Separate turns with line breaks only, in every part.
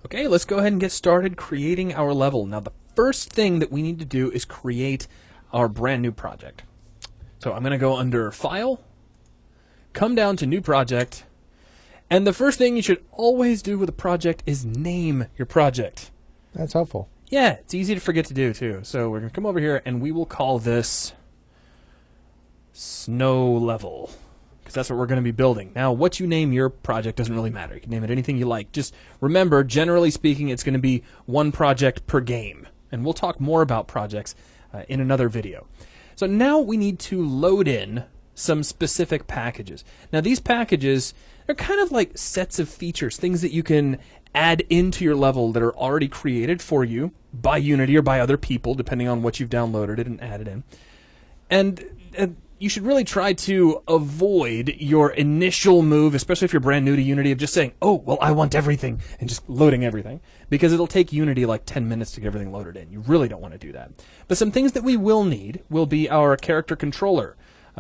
Okay, let's go ahead and get started creating our level. Now, the first thing that we need to do is create our brand new project. So I'm going to go under File, come down to New Project, and the first thing you should always do with a project is name your project.
That's helpful.
Yeah, it's easy to forget to do, too. So we're going to come over here, and we will call this Snow Level, because that's what we're going to be building. Now, what you name your project doesn't really matter. You can name it anything you like. Just remember, generally speaking, it's going to be one project per game. And we'll talk more about projects in another video. So now we need to load in some specific packages. Now, these packages, they're kind of like sets of features, things that you can add into your level that are already created for you by Unity or by other people, depending on what you've downloaded it and added in. And you should really try to avoid your initial move, especially if you're brand new to Unity, of just saying, oh, well, I want everything, and just loading everything, because it'll take Unity like 10 minutes to get everything loaded in. You really don't want to do that. But some things that we will need will be our character controller.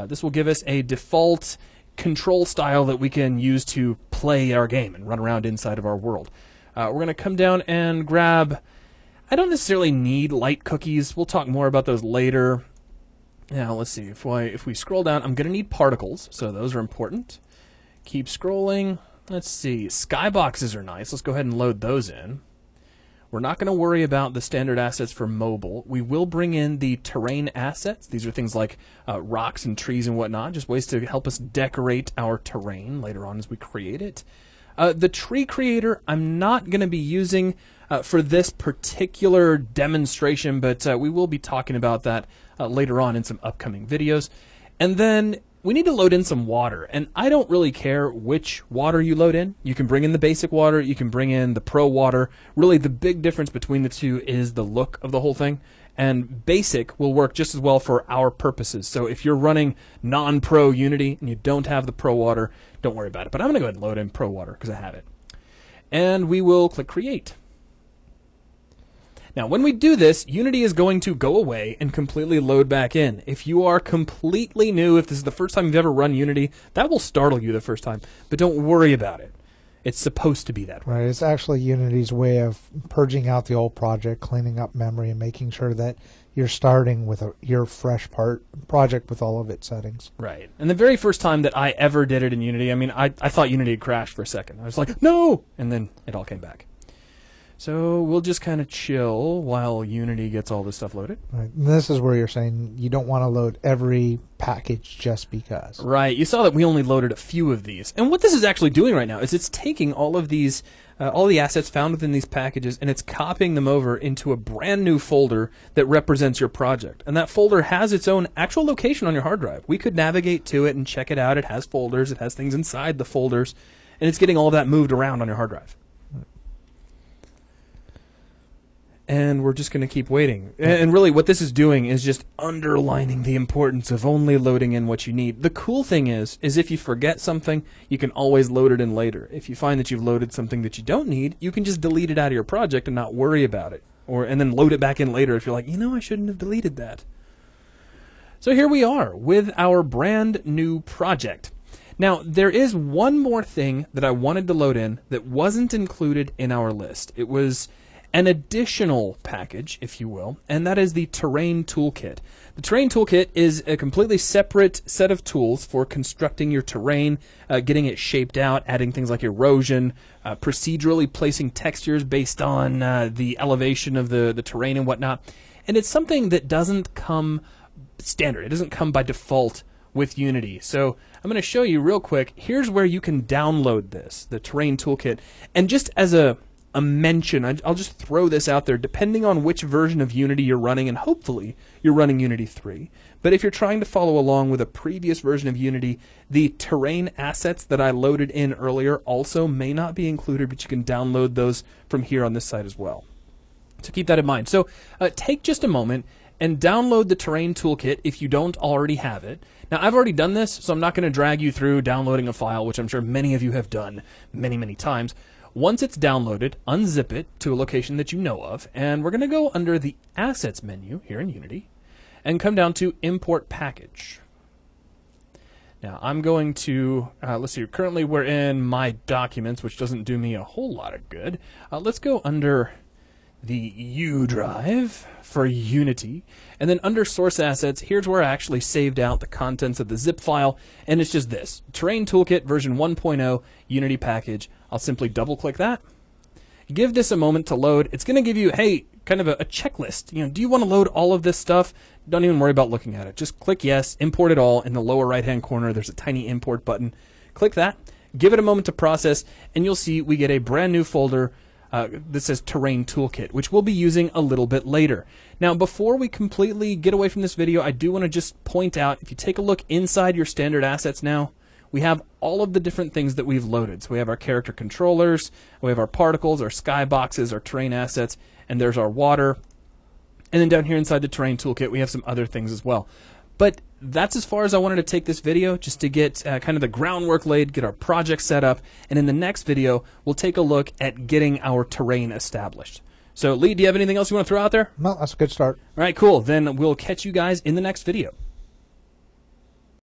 This will give us a default control style that we can use to play our game and run around inside of our world. We're going to come down and grab, I don't necessarily need light cookies. We'll talk more about those later. Now, let's see. If we scroll down, I'm going to need particles, so those are important. Keep scrolling. Let's see. Skyboxes are nice. Let's go ahead and load those in. We're not going to worry about the standard assets for mobile. We will bring in the terrain assets. These are things like rocks and trees and whatnot, just ways to help us decorate our terrain later on as we create it. The tree creator I'm not going to be using for this particular demonstration, but we will be talking about that later on in some upcoming videos. And then we need to load in some water, and I don't really care which water you load in. You can bring in the basic water, you can bring in the pro water. Really, the big difference between the two is the look of the whole thing, and basic will work just as well for our purposes. So if you're running non-pro Unity and you don't have the pro water, don't worry about it. But I'm going to go ahead and load in pro water because I have it. And we will click create. Now, when we do this, Unity is going to go away and completely load back in. If you are completely new, if this is the first time you've ever run Unity, that will startle you the first time. But don't worry about it. It's supposed to be that way.
Right. It's actually Unity's way of purging out the old project, cleaning up memory, and making sure that you're starting with your fresh project with all of its settings.
Right. And the very first time that I ever did it in Unity, I mean, I thought Unity had crashed for a second. I was like, no! And then it all came back. So we'll just kind of chill while Unity gets all this stuff loaded.
Right. And this is where you're saying you don't want to load every package just because.
Right. You saw that we only loaded a few of these. And what this is actually doing right now is it's taking all of these, all the assets found within these packages, and it's copying them over into a brand new folder that represents your project. And that folder has its own actual location on your hard drive. We could navigate to it and check it out. It has folders. It has things inside the folders. And it's getting all of that moved around on your hard drive. And we're just going to keep waiting. And really what this is doing is just underlining the importance of only loading in what you need. The cool thing is if you forget something, you can always load it in later. If you find that you've loaded something that you don't need, you can just delete it out of your project and not worry about it. And then load it back in later if you're like, you know, I shouldn't have deleted that. So here we are with our brand new project. Now, there is one more thing that I wanted to load in that wasn't included in our list. It was an additional package, if you will, and that is the Terrain Toolkit. The Terrain Toolkit is a completely separate set of tools for constructing your terrain, getting it shaped out, adding things like erosion, procedurally placing textures based on the elevation of the terrain and whatnot. And it's something that doesn't come standard. It doesn't come by default with Unity. So I'm going to show you real quick. Here's where you can download this, the Terrain Toolkit. And just as a mention, I'll just throw this out there, depending on which version of Unity you're running, and hopefully you're running Unity 3. But if you're trying to follow along with a previous version of Unity, the terrain assets that I loaded in earlier also may not be included, but you can download those from here on this site as well. So keep that in mind. So take just a moment and download the Terrain Toolkit if you don't already have it. Now, I've already done this, so I'm not going to drag you through downloading a file, which I'm sure many of you have done many, many times. Once it's downloaded, unzip it to a location that you know of, and we're going to go under the Assets menu here in Unity and come down to Import Package. Now I'm going to, let's see, currently we're in my documents, which doesn't do me a whole lot of good. Let's go under the U drive for Unity, and then under source assets, here's where I actually saved out the contents of the zip file, and it's just this, Terrain Toolkit version 1.0 Unity package. I'll simply double click that. Give this a moment to load. It's going to give you, hey, kind of a checklist. You know, do you want to load all of this stuff? Don't even worry about looking at it. Just click yes, import it all. In the lower right-hand corner, there's a tiny import button. Click that. Give it a moment to process, and you'll see we get a brand new folder that says Terrain Toolkit, which we'll be using a little bit later. Now, before we completely get away from this video, I do want to just point out, if you take a look inside your standard assets now, we have all of the different things that we've loaded. So we have our character controllers, we have our particles, our skyboxes, our terrain assets, and there's our water. And then down here inside the Terrain Toolkit, we have some other things as well. But that's as far as I wanted to take this video, just to get kind of the groundwork laid, get our project set up, and in the next video, we'll take a look at getting our terrain established. So, Lee, do you have anything else you want to throw out there?
No, that's a good start.
All right, cool. Then we'll catch you guys in the next video.